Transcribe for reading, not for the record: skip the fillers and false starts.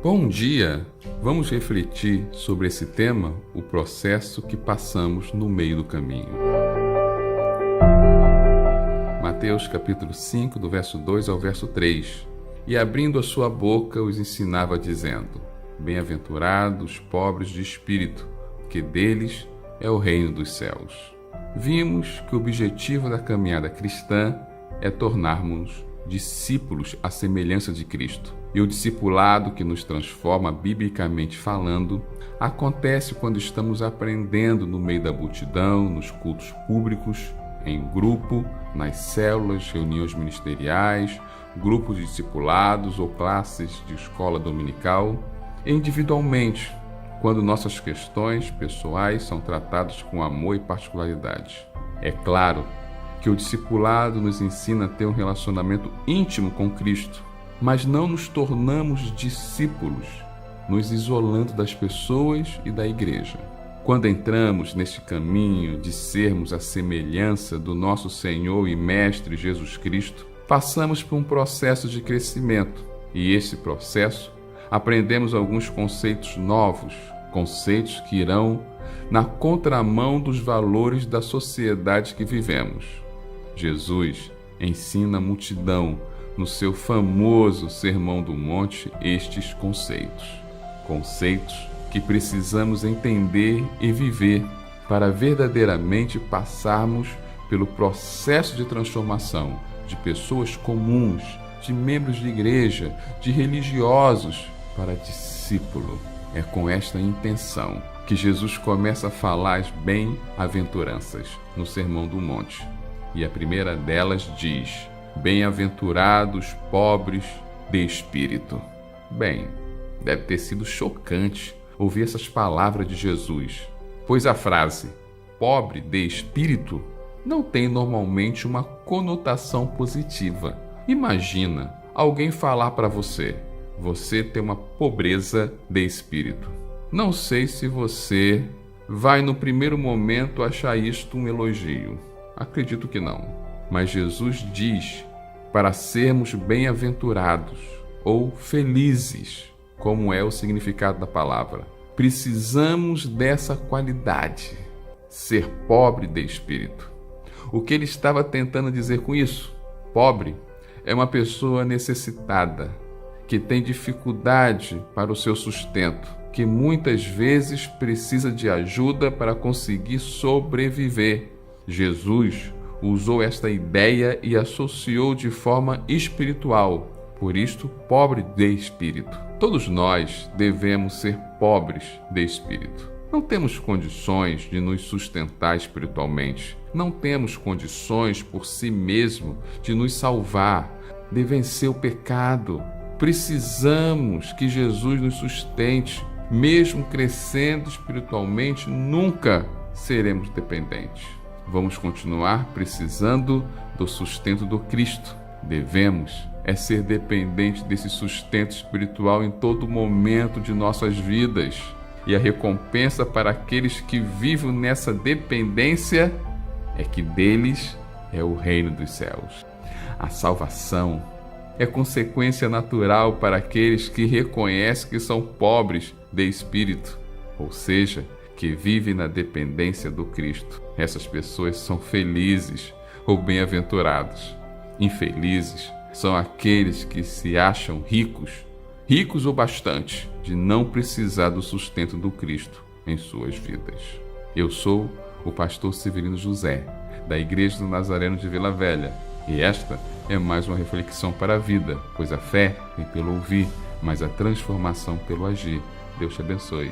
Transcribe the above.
Bom dia! Vamos refletir sobre esse tema, o processo que passamos no meio do caminho. Mateus capítulo 5, do verso 2 ao verso 3. E abrindo a sua boca os ensinava dizendo: Bem-aventurados os pobres de espírito, porque deles é o reino dos céus. Vimos que o objetivo da caminhada cristã é tornarmos discípulos à semelhança de Cristo. E o discipulado que nos transforma, biblicamente falando, acontece quando estamos aprendendo no meio da multidão, nos cultos públicos, em grupo, nas células, reuniões ministeriais, grupos de discipulados ou classes de escola dominical, e individualmente, quando nossas questões pessoais são tratadas com amor e particularidade. É claro que o discipulado nos ensina a ter um relacionamento íntimo com Cristo, mas não nos tornamos discípulos, nos isolando das pessoas e da igreja. Quando entramos neste caminho de sermos a semelhança do nosso Senhor e Mestre Jesus Cristo, passamos por um processo de crescimento, e esse processo aprendemos alguns conceitos novos, conceitos que irão na contramão dos valores da sociedade que vivemos. Jesus ensina a multidão no seu famoso Sermão do Monte estes conceitos que precisamos entender e viver para verdadeiramente passarmos pelo processo de transformação de pessoas comuns, de membros de igreja, de religiosos, para discípulo. É com esta intenção que Jesus começa a falar as bem-aventuranças no Sermão do Monte. E a primeira delas diz: Bem-aventurados pobres de espírito. Bem, deve ter sido chocante ouvir essas palavras de Jesus, pois a frase pobre de espírito não tem normalmente uma conotação positiva. Imagina alguém falar para você: você tem uma pobreza de espírito. Não sei se você vai no primeiro momento achar isto um elogio. Acredito que não. Mas Jesus diz para sermos bem-aventurados ou felizes, como é o significado da palavra. Precisamos dessa qualidade, ser pobre de espírito. O que ele estava tentando dizer com isso? Pobre é uma pessoa necessitada, que tem dificuldade para o seu sustento, que muitas vezes precisa de ajuda para conseguir sobreviver. Jesus usou esta ideia e associou de forma espiritual, por isto, pobre de espírito. Todos nós devemos ser pobres de espírito. Não temos condições de nos sustentar espiritualmente. Não temos condições por si mesmo de nos salvar, de vencer o pecado. Precisamos que Jesus nos sustente. Mesmo crescendo espiritualmente, nunca seremos dependentes. Vamos continuar precisando do sustento do Cristo. Devemos ser dependentes desse sustento espiritual em todo momento de nossas vidas. E a recompensa para aqueles que vivem nessa dependência é que deles é o reino dos céus. A salvação é consequência natural para aqueles que reconhecem que são pobres de espírito, ou seja, que vivem na dependência do Cristo. Essas pessoas são felizes ou bem-aventurados. Infelizes são aqueles que se acham ricos o bastante, de não precisar do sustento do Cristo em suas vidas. Eu sou o pastor Severino José, da Igreja do Nazareno de Vila Velha, e esta é mais uma reflexão para a vida, pois a fé vem pelo ouvir, mas a transformação pelo agir. Deus te abençoe.